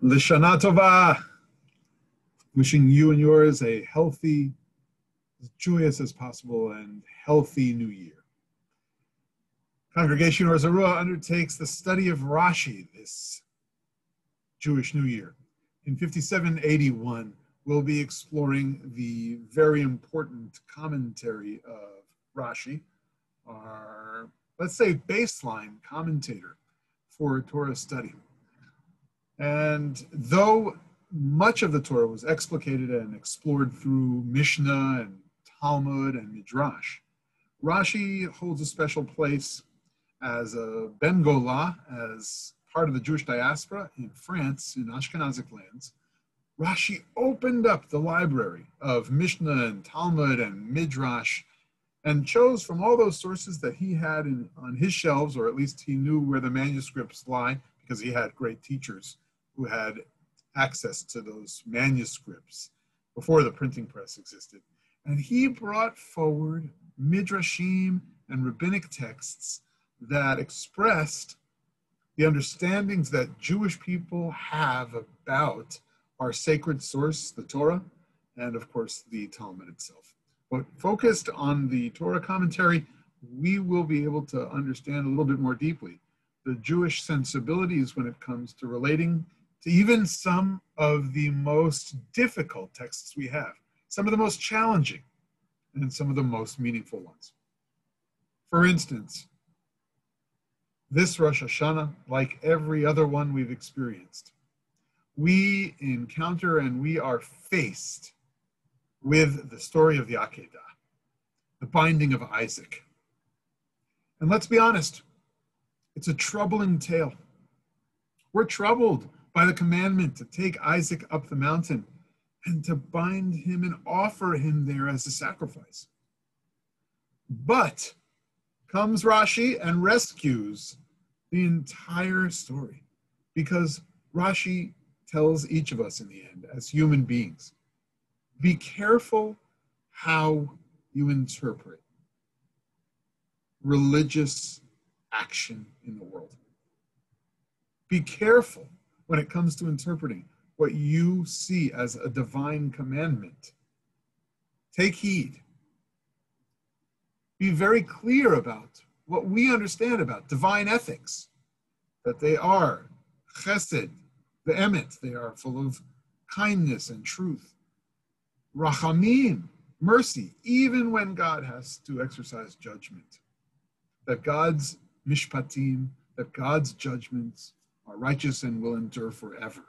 Lishana Tova, wishing you and yours a healthy, as joyous as possible, and healthy new year. Congregation Or Zarua undertakes the study of Rashi this Jewish New Year. In 5781, we'll be exploring the very important commentary of Rashi, our, let's say, baseline commentator for Torah study. And though much of the Torah was explicated and explored through Mishnah and Talmud and Midrash, Rashi holds a special place as a Ben Gola, as part of the Jewish diaspora in France, in Ashkenazic lands. Rashi opened up the library of Mishnah and Talmud and Midrash and chose from all those sources that he had on his shelves, or at least he knew where the manuscripts lie because he had great teachers who had access to those manuscripts before the printing press existed. And he brought forward midrashim and rabbinic texts that expressed the understandings that Jewish people have about our sacred source, the Torah, and of course the Talmud itself. But focused on the Torah commentary, we will be able to understand a little bit more deeply the Jewish sensibilities when it comes to relating to even some of the most difficult texts we have, some of the most challenging, and some of the most meaningful ones. For instance, this Rosh Hashanah, like every other one we've experienced, we encounter and we are faced with the story of the Akeidah, the binding of Isaac. And let's be honest, it's a troubling tale. We're troubled by the commandment to take Isaac up the mountain and to bind him and offer him there as a sacrifice. But comes Rashi and rescues the entire story, because Rashi tells each of us in the end, as human beings, be careful how you interpret religious action in the world. Be careful when it comes to interpreting what you see as a divine commandment. Take heed. Be very clear about what we understand about divine ethics, that they are chesed, the emet, they are full of kindness and truth. Rachamim, mercy, even when God has to exercise judgment. That God's mishpatim, that God's judgments are righteous and will endure forever.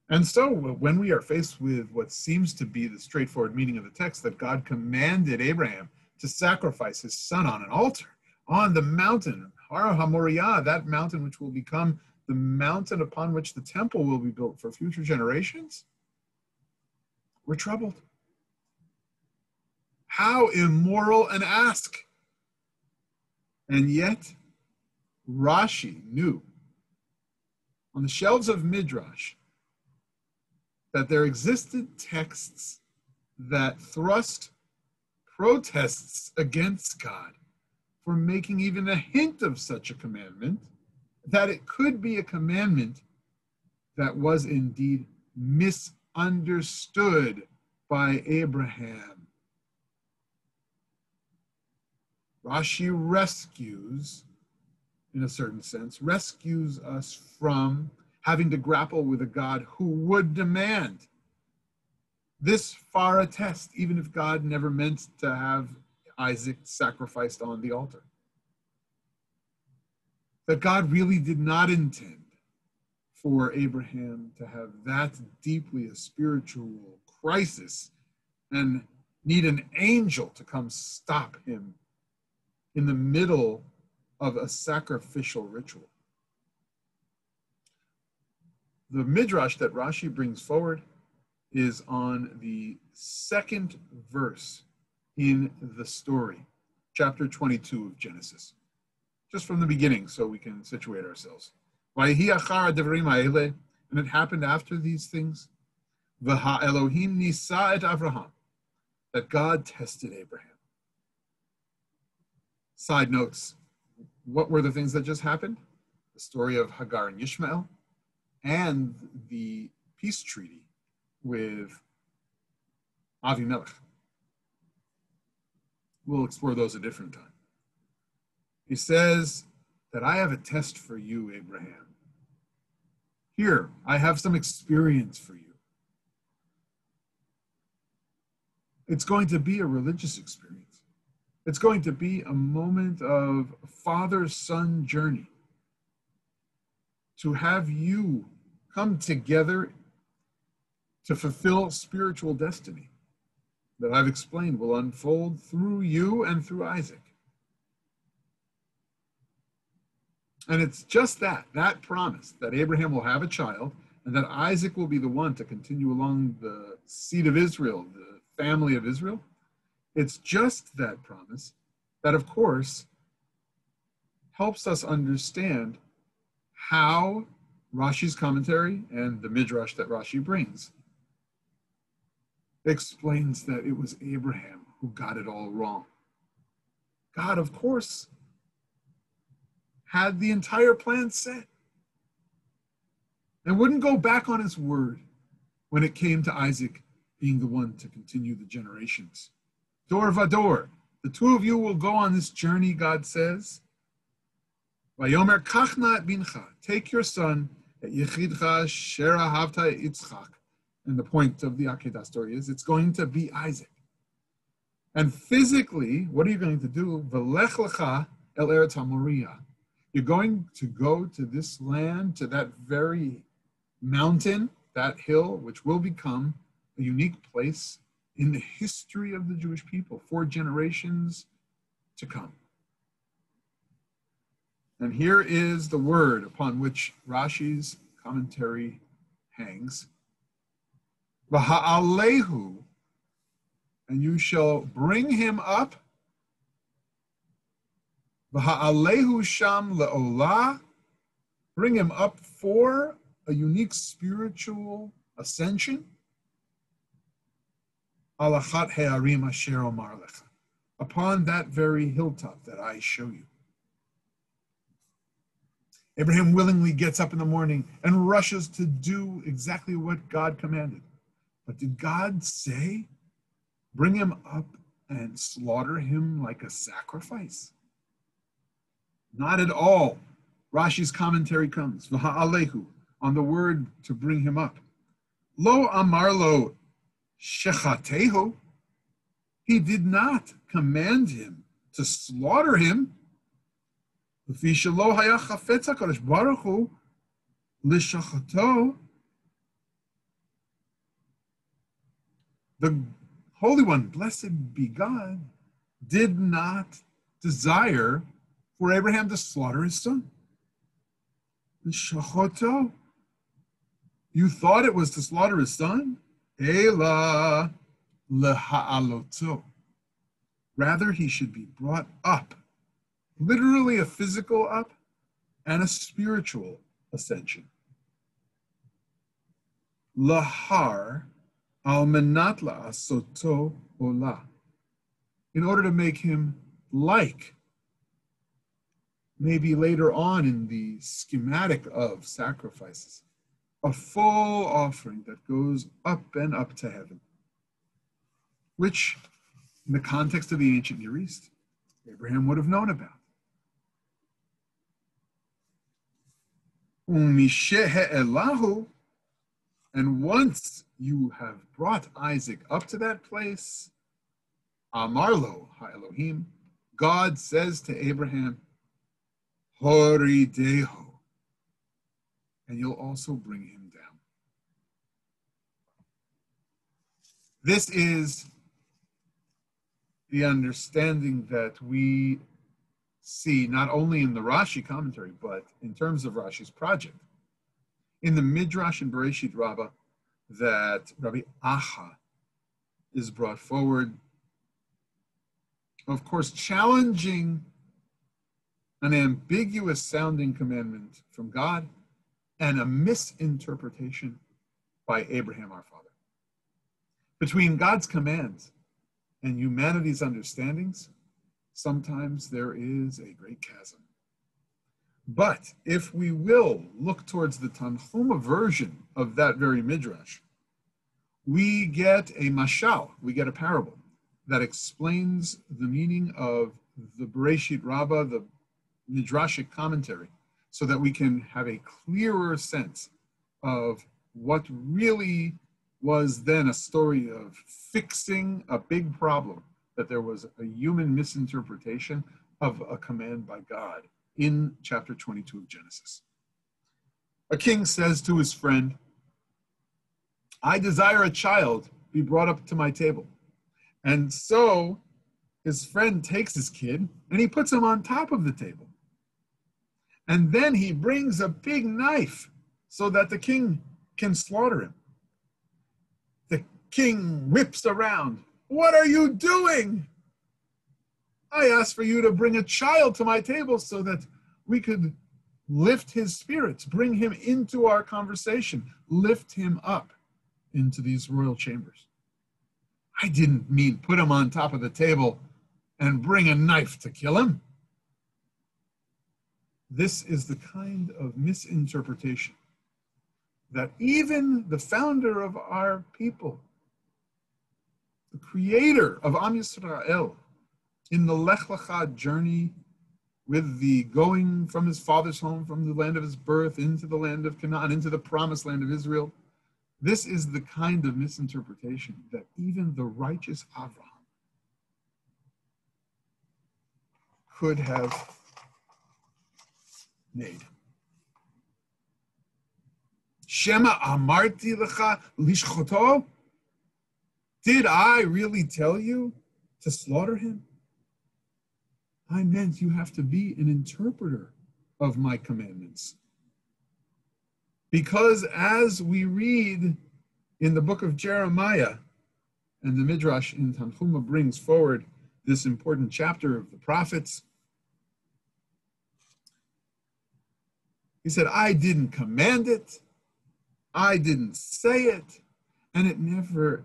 And so when we are faced with what seems to be the straightforward meaning of the text, that God commanded Abraham to sacrifice his son on an altar, on the mountain, Har HaMoriah, that mountain which will become the mountain upon which the temple will be built for future generations, we're troubled. How immoral an ask. And yet, Rashi knew on the shelves of Midrash that there existed texts that thrust protests against God for making even a hint of such a commandment, that it could be a commandment that was indeed misunderstood by Abraham. Rashi rescues, in a certain sense, rescues us from having to grapple with a God who would demand this far a test, even if God never meant to have Isaac sacrificed on the altar. That God really did not intend for Abraham to have that deeply a spiritual crisis and need an angel to come stop him in the middle of a sacrificial ritual. The midrash that Rashi brings forward is on the second verse in the story, chapter 22 of Genesis. Just from the beginning, so we can situate ourselves. And it happened after these things, V'ha Elohim nisa et Avraham, that God tested Abraham. Side notes, what were the things that just happened? The story of Hagar and Ishmael, and the peace treaty with Avimelech. We'll explore those a different time. He says that I have a test for you, Abraham. Here, I have some experience for you. It's going to be a religious experience. It's going to be a moment of father-son journey. To have you come together to fulfill spiritual destiny that I've explained will unfold through you and through Isaac. And it's just that promise that Abraham will have a child and that Isaac will be the one to continue along the seed of Israel, the family of Israel. It's just that promise that, of course, helps us understand how Rashi's commentary and the Midrash that Rashi brings explains that it was Abraham who got it all wrong. God, of course, had the entire plan set and wouldn't go back on his word when it came to Isaac being the one to continue the generations. Dor vador, the two of you will go on this journey, God says. Vayomer kachna et bincha, take your son, et yechidcha shera havta Yitzchak. And the point of the Akeidah story is it's going to be Isaac. And physically, what are you going to do? V'lech lecha el eretz haMoriah. You're going to go to this land, to that very mountain, that hill, which will become a unique place in the history of the Jewish people for generations to come. And here is the word upon which Rashi's commentary hangs. V'ha'alehu, and you shall bring him up. V'ha'alehu sham le'olah, bring him up for a unique spiritual ascension. Alachat he'arim asher omar lecha, upon that very hilltop that I show you. Abraham willingly gets up in the morning and rushes to do exactly what God commanded. But did God say, bring him up and slaughter him like a sacrifice? Not at all. Rashi's commentary comes, v'ha'alehu, on the word to bring him up. Lo amar lo shechatehu. He did not command him to slaughter him. L'fi shelo haya chafetz HaKadosh Baruch Hu l'shachato. The Holy One, blessed be God, did not desire for Abraham to slaughter his son. L'shachato. You thought it was to slaughter his son? Ela leha'aloto. Rather, he should be brought up. Literally a physical up and a spiritual ascension. Lahar al-menat la'asoto olah. In order to make him like, maybe later on in the schematic of sacrifices, a full offering that goes up and up to heaven, which in the context of the ancient Near East, Abraham would have known about. And once you have brought Isaac up to that place, Amarlo ha'Elohim, God says to Abraham, Horideho, and you'll also bring him down. This is the understanding that we see not only in the Rashi commentary, but in terms of Rashi's project. In the Midrash in Bereshit Rabbah, that Rabbi Aha is brought forward, of course, challenging an ambiguous sounding commandment from God and a misinterpretation by Abraham our father. Between God's commands and humanity's understandings, sometimes there is a great chasm. But if we will look towards the Tanhuma version of that very midrash, we get a mashal, we get a parable that explains the meaning of the Bereshit Rabbah, the midrashic commentary, so that we can have a clearer sense of what really was then a story of fixing a big problem, that there was a human misinterpretation of a command by God in chapter 22 of Genesis. A king says to his friend, I desire a child be brought up to my table. And so his friend takes his kid and he puts him on top of the table. And then he brings a big knife so that the king can slaughter him. The king whips around. What are you doing? I asked for you to bring a child to my table so that we could lift his spirits, bring him into our conversation, lift him up into these royal chambers. I didn't mean put him on top of the table and bring a knife to kill him. This is the kind of misinterpretation that even the founder of our people, the creator of Am Yisrael, in the Lech Lecha journey with the going from his father's home, from the land of his birth, into the land of Canaan, into the promised land of Israel, this is the kind of misinterpretation that even the righteous Avraham could have made. Shema amarti lecha lishchoto? Did I really tell you to slaughter him? I meant you have to be an interpreter of my commandments. Because as we read in the book of Jeremiah, and the Midrash in Tanhuma brings forward this important chapter of the prophets, he said, I didn't command it, I didn't say it, and it never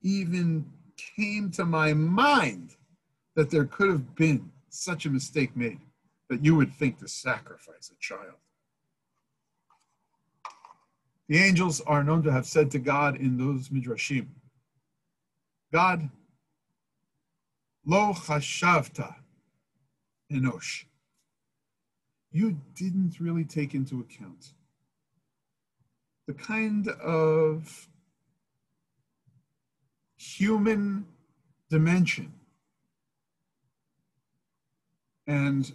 even came to my mind that there could have been such a mistake made that you would think to sacrifice a child. The angels are known to have said to God in those midrashim, God, lo chashavta enosh. You didn't really take into account the kind of human dimension and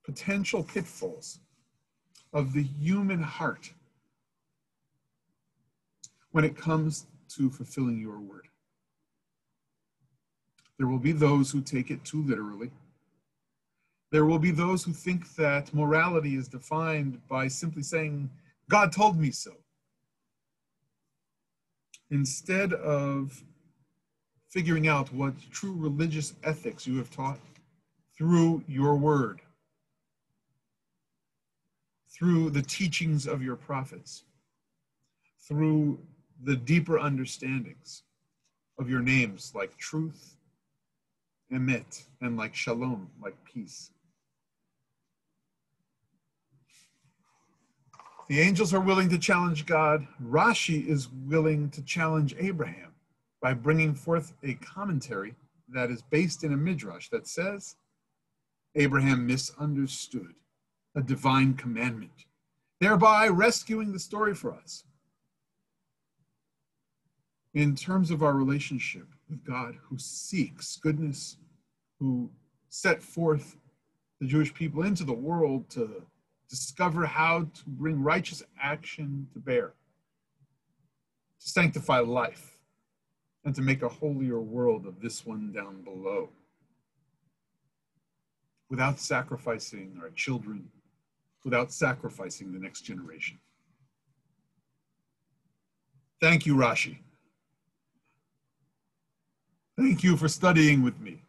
potential pitfalls of the human heart when it comes to fulfilling your word. There will be those who take it too literally. There will be those who think that morality is defined by simply saying, God told me so, instead of figuring out what true religious ethics you have taught through your word, through the teachings of your prophets, through the deeper understandings of your names like truth, emet, and like shalom, like peace. The angels are willing to challenge God. Rashi is willing to challenge Abraham by bringing forth a commentary that is based in a midrash that says Abraham misunderstood a divine commandment, thereby rescuing the story for us. In terms of our relationship with God, who seeks goodness, who set forth the Jewish people into the world to discover how to bring righteous action to bear, to sanctify life, and to make a holier world of this one down below, without sacrificing our children, without sacrificing the next generation. Thank you, Rashi. Thank you for studying with me.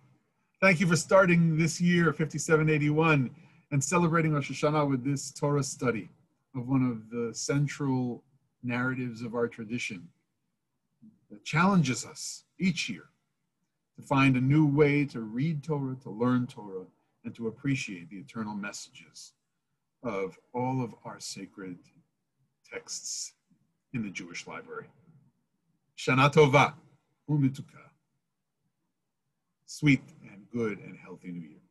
Thank you for starting this year, 5781, and celebrating Rosh Hashanah with this Torah study of one of the central narratives of our tradition that challenges us each year to find a new way to read Torah, to learn Torah, and to appreciate the eternal messages of all of our sacred texts in the Jewish library. Shana Tova, Umituka. Sweet and good and healthy New Year.